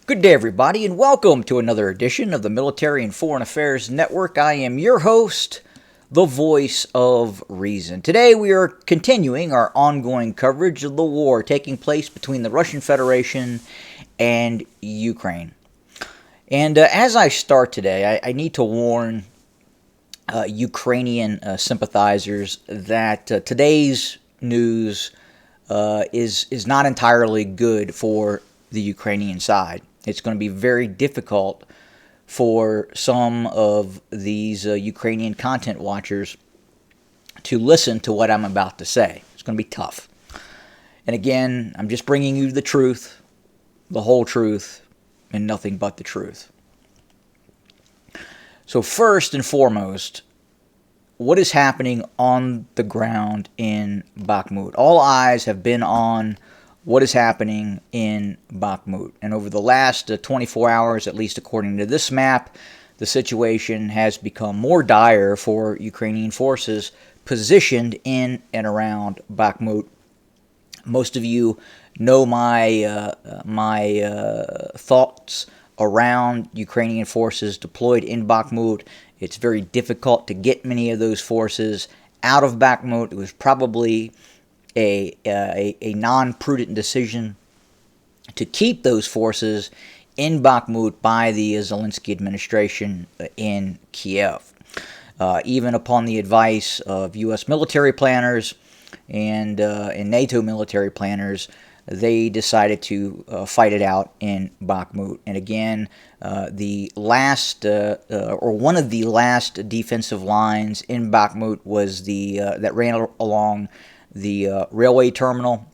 Good day, everybody, and welcome to another edition of the Military and Foreign Affairs Network. I am your host, the voice of reason. Today, we are continuing our ongoing coverage of the war taking place between the Russian Federation and Ukraine. And as I start today, I need to warn Ukrainian sympathizers that today's news is not entirely good for the Ukrainian side. It's going to be very difficult for some of these Ukrainian content watchers to listen to what I'm about to say. It's going to be tough. And again, I'm just bringing you the truth, the whole truth, and nothing but the truth. So first and foremost, what is happening on the ground in Bakhmut? All eyes have been on what is happening in Bakhmut. And over the last 24 hours, at least according to this map, the situation has become more dire for Ukrainian forces positioned in and around Bakhmut. Most of you know my thoughts around Ukrainian forces deployed in Bakhmut. It's very difficult to get many of those forces out of Bakhmut. It was probably a non-prudent decision to keep those forces in Bakhmut by the Zelensky administration in Kiev. Even upon the advice of U.S. military planners and NATO military planners, they decided to fight it out in Bakhmut. And again, the last or one of the last defensive lines in Bakhmut was the that ran along the railway terminal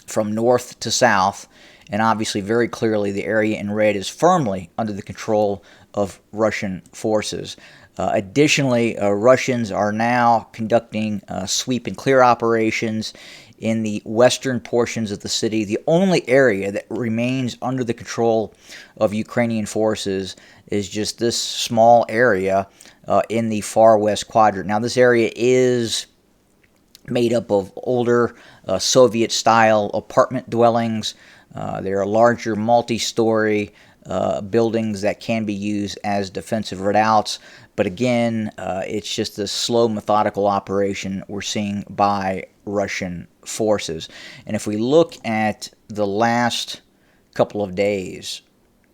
from north to south, and obviously very clearly the area in red is firmly under the control of Russian forces. Additionally, Russians are now conducting sweep and clear operations in the western portions of the city. The only area that remains under the control of Ukrainian forces is just this small area in the far west quadrant. Now, this area is made up of older Soviet-style apartment dwellings. There are larger multi-story buildings that can be used as defensive redoubts. But again, it's just a slow, methodical operation we're seeing by Russian forces. And if we look at the last couple of days,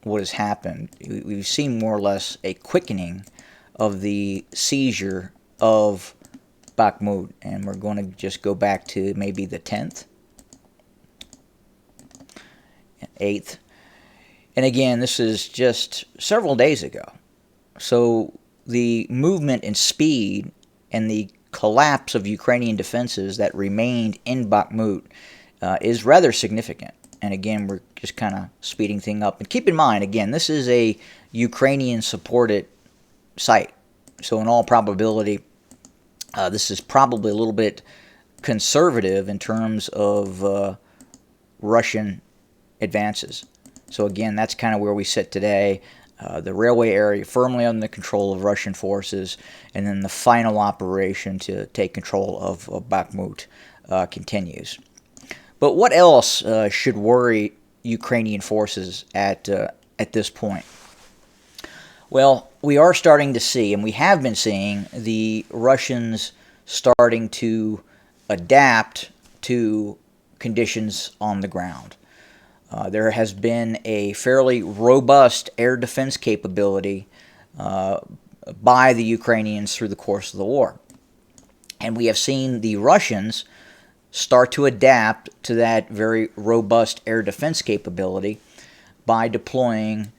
what has happened, we've seen more or less a quickening of the seizure of Bakhmut. And we're going to just go back to maybe the 10th, 8th. And again, this is just several days ago. So the movement and speed and the collapse of Ukrainian defenses that remained in Bakhmut is rather significant. And again, we're just kind of speeding things up. And keep in mind, again, this is a Ukrainian-supported site. So in all probability, this is probably a little bit conservative in terms of Russian advances. So again, that's kind of where we sit today. The railway area firmly under the control of Russian forces, and then the final operation to take control of Bakhmut continues. But what else should worry Ukrainian forces at this point? Well, we are starting to see, and we have been seeing, the Russians starting to adapt to conditions on the ground. There has been a fairly robust air defense capability by the Ukrainians through the course of the war. And we have seen the Russians start to adapt to that very robust air defense capability by deploying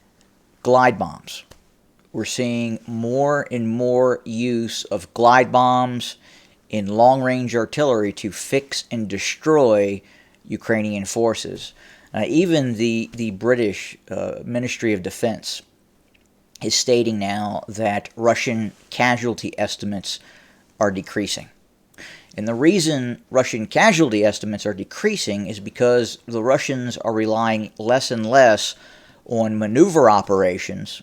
glide bombs. We're seeing more and more use of glide bombs in long-range artillery to fix and destroy Ukrainian forces. Even the British Ministry of Defense is stating now that Russian casualty estimates are decreasing. And the reason Russian casualty estimates are decreasing is because the Russians are relying less and less on maneuver operations,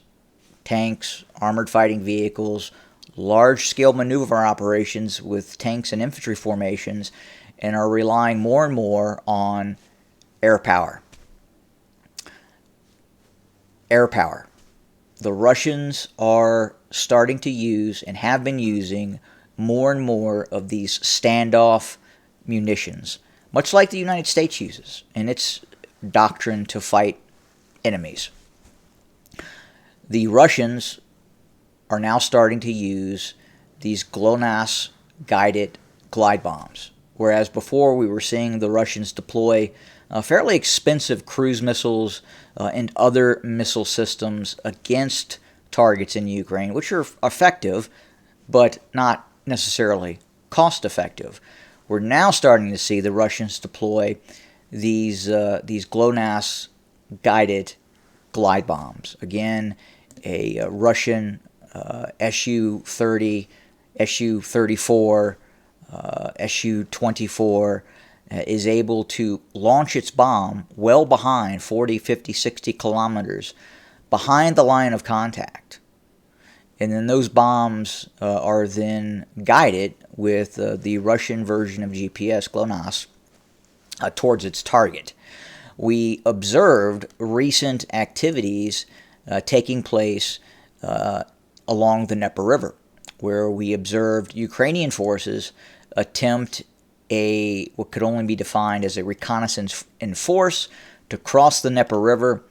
tanks, armored fighting vehicles, large-scale maneuver operations with tanks and infantry formations, and are relying more and more on air power. air power. The Russians are starting to use and have been using more and more of these standoff munitions, much like the United States uses in its doctrine to fight enemies. The Russians are now starting to use these GLONASS guided glide bombs, whereas before we were seeing the Russians deploy fairly expensive cruise missiles and other missile systems against targets in Ukraine, which are effective, but not necessarily cost effective. We're now starting to see the Russians deploy these GLONASS guided glide bombs. Again, a Russian Su-30, Su-34, Su-24 is able to launch its bomb well behind 40, 50, 60 kilometers behind the line of contact. And then those bombs are then guided with the Russian version of GPS, GLONASS, towards its target. We observed recent activities taking place along the Dnieper River, where we observed Ukrainian forces attempt what could only be defined as a reconnaissance in force to cross the Dnieper River,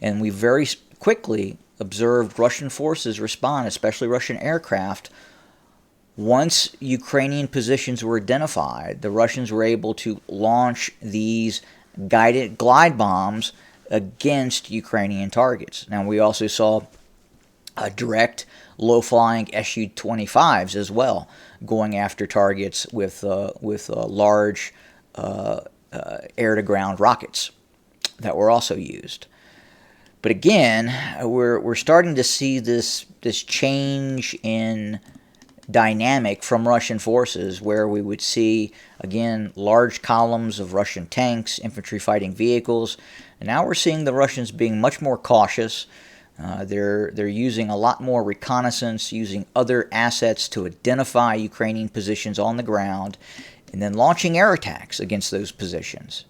and we very quickly observed Russian forces respond, especially Russian aircraft. Once Ukrainian positions were identified, the Russians were able to launch these guided glide bombs against Ukrainian targets. Now, we also saw direct low-flying Su-25s as well, going after targets with large air-to-ground rockets that were also used. But again, we're starting to see this change in dynamic from Russian forces, where we would see, again, large columns of Russian tanks, infantry fighting vehicles, and now we're seeing the Russians being much more cautious. They're using a lot more reconnaissance, using other assets to identify Ukrainian positions on the ground, and then launching air attacks against those positions.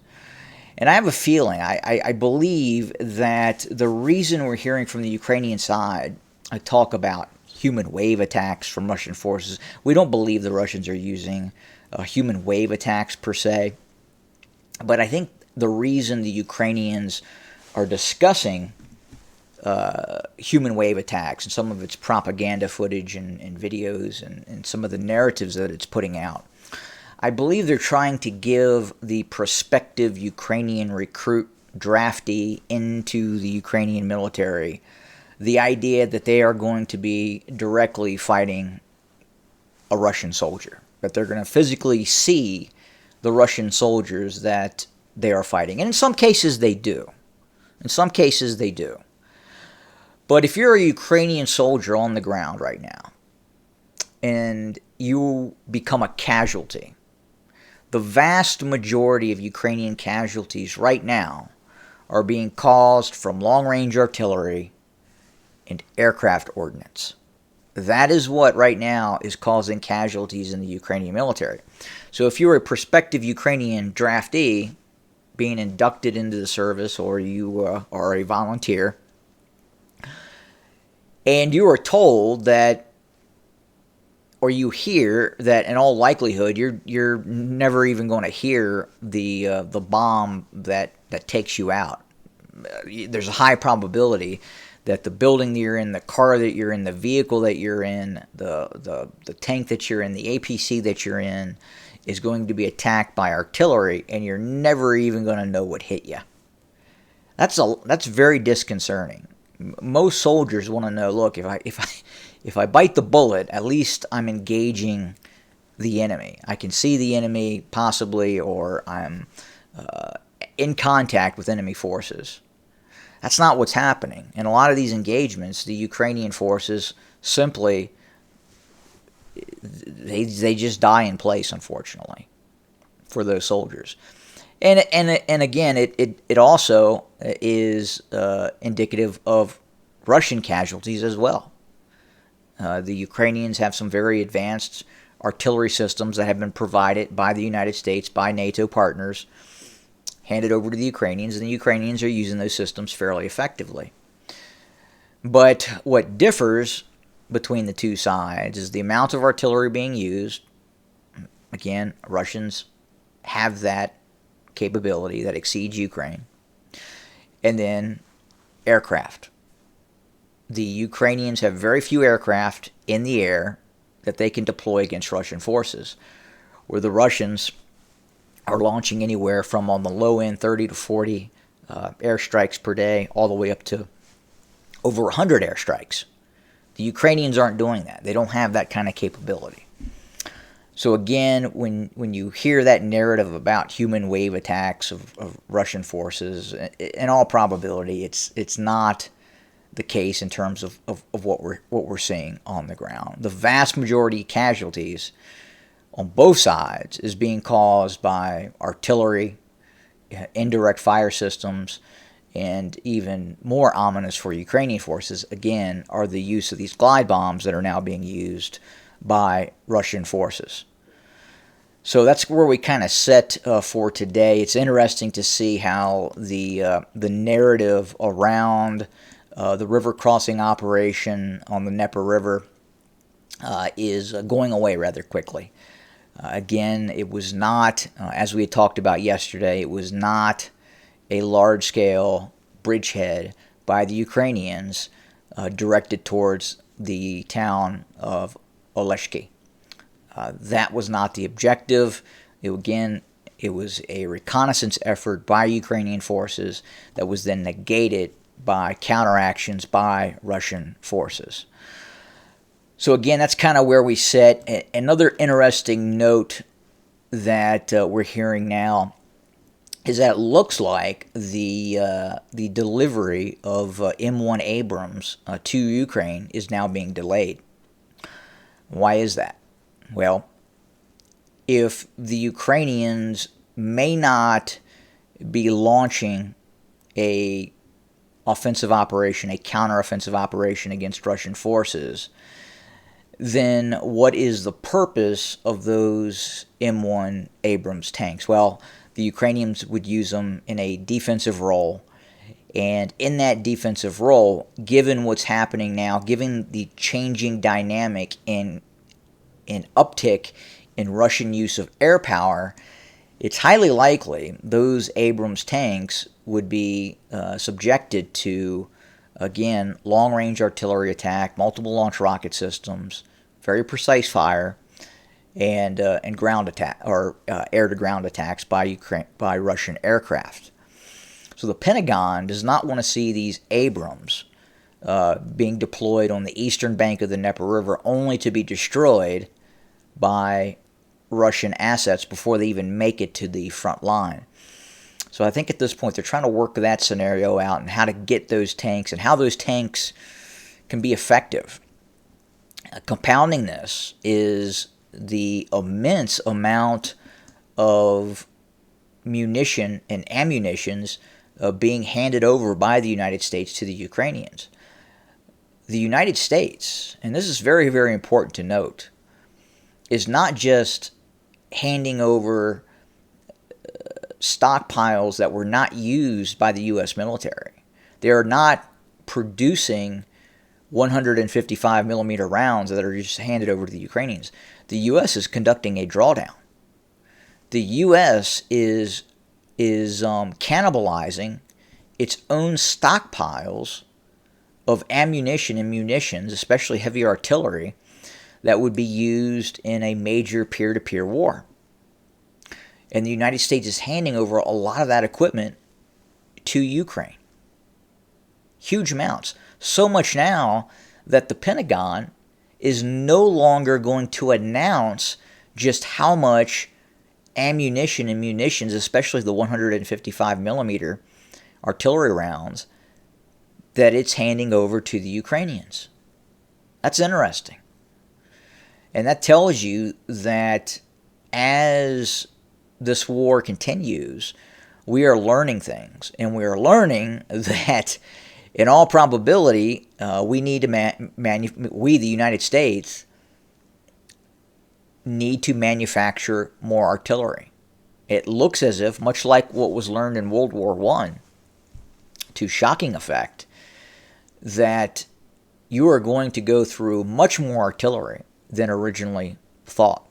And I have a feeling, I believe that the reason we're hearing from the Ukrainian side talk about human wave attacks from Russian forces, we don't believe the Russians are using human wave attacks per se. But I think the reason the Ukrainians are discussing human wave attacks and some of its propaganda footage and videos and some of the narratives that it's putting out, I believe they're trying to give the prospective Ukrainian recruit draftee into the Ukrainian military the idea that they are going to be directly fighting a Russian soldier, that they're going to physically see the Russian soldiers that they are fighting. And in some cases they do. But if you're a Ukrainian soldier on the ground right now and you become a casualty, the vast majority of Ukrainian casualties right now are being caused from long-range artillery and aircraft ordnance. That is what right now is causing casualties in the Ukrainian military. So if you're a prospective Ukrainian draftee being inducted into the service, or you are a volunteer, and you are told that, or you hear that in all likelihood you're never even going to hear the bomb that takes you out. There's a high probability that the building that you're in, the car that you're in, the vehicle that you're in, the tank that you're in, the APC that you're in is going to be attacked by artillery, and you're never even going to know what hit you. That's very disconcerting. Most soldiers want to know, look, if I bite the bullet, at least I'm engaging the enemy. I can see the enemy possibly, or I'm in contact with enemy forces. That's not what's happening. In a lot of these engagements, the Ukrainian forces simply, they just die in place, unfortunately, for those soldiers. And again, it also is indicative of Russian casualties as well. The Ukrainians have some very advanced artillery systems that have been provided by the United States, by NATO partners, handed over to the Ukrainians, and the Ukrainians are using those systems fairly effectively. But what differs between the two sides is the amount of artillery being used. Again, Russians have that capability that exceeds Ukraine. And then aircraft. The Ukrainians have very few aircraft in the air that they can deploy against Russian forces, where the Russians are launching anywhere from, on the low end, 30 to 40 airstrikes per day, all the way up to over 100 airstrikes. The Ukrainians aren't doing that. They don't have that kind of capability. So again, when you hear that narrative about human wave attacks of Russian forces, in all probability, it's not the case in terms of what we're seeing on the ground. The vast majority of casualties on both sides is being caused by artillery, indirect fire systems, and even more ominous for Ukrainian forces, again, are the use of these glide bombs that are now being used by Russian forces. So that's where we kind of set for today. It's interesting to see how the narrative around the river crossing operation on the Dnieper River is going away rather quickly. Again, it was not, as we had talked about yesterday, it was not a large-scale bridgehead by the Ukrainians directed towards the town of Oleshki. That was not the objective. It was a reconnaissance effort by Ukrainian forces that was then negated by counteractions by Russian forces. So again, that's kind of where we sit. Another interesting note that we're hearing now is that it looks like the delivery of M1 Abrams to Ukraine is now being delayed. Why is that? Well, if the Ukrainians may not be launching a offensive operation, a counteroffensive operation against Russian forces, then what is the purpose of those M1 Abrams tanks? Well, the Ukrainians would use them in a defensive role. And in that defensive role, given what's happening now, given the changing dynamic in uptick in Russian use of air power, it's highly likely those Abrams tanks would be subjected to, again, long-range artillery attack, multiple launch rocket systems, very precise fire, and ground attack or air-to-ground attacks by Russian aircraft. So the Pentagon does not want to see these Abrams being deployed on the eastern bank of the Dnieper River only to be destroyed by Russian assets before they even make it to the front line. So I think at this point they're trying to work that scenario out and how to get those tanks and how those tanks can be effective. Compounding this is the immense amount of munition and ammunitions being handed over by the United States to the Ukrainians. The United States, and this is very, very important to note, is not just handing over stockpiles that were not used by the U.S. military. They are not producing 155 millimeter rounds that are just handed over to the Ukrainians. The U.S. is conducting a drawdown. The U.S. is cannibalizing its own stockpiles of ammunition and munitions, especially heavy artillery, that would be used in a major peer-to-peer war. And the United States is handing over a lot of that equipment to Ukraine. Huge amounts. So much now that the Pentagon is no longer going to announce just how much ammunition and munitions, especially the 155 millimeter artillery rounds, that it's handing over to the Ukrainians. That's interesting. And that tells you that as this war continues, we are learning things. And we are learning that, in all probability, we need to we, the United States, need to manufacture more artillery. It looks as if, much like what was learned in World War I, to shocking effect, that you are going to go through much more artillery than originally thought.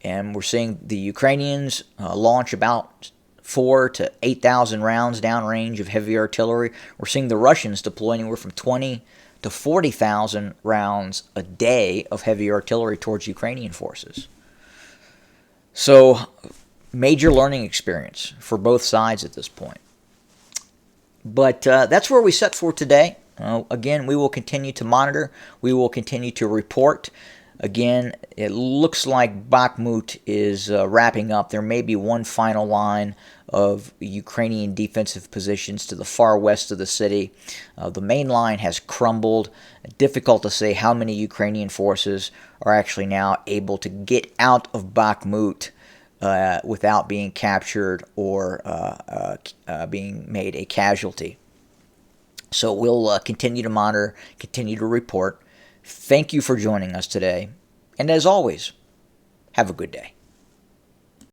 And we're seeing the Ukrainians launch about 4,000 to 8,000 rounds downrange of heavy artillery. We're seeing the Russians deploy anywhere from 20 to 40,000 rounds a day of heavy artillery towards Ukrainian forces. So, major learning experience for both sides at this point. But that's where we set for today. Again, we will continue to monitor. We will continue to report. Again, it looks like Bakhmut is wrapping up. There may be one final line of Ukrainian defensive positions to the far west of the city. The main line has crumbled. Difficult to say how many Ukrainian forces are actually now able to get out of Bakhmut without being captured or being made a casualty. So we'll continue to monitor, continue to report. Thank you for joining us today. And as always, have a good day.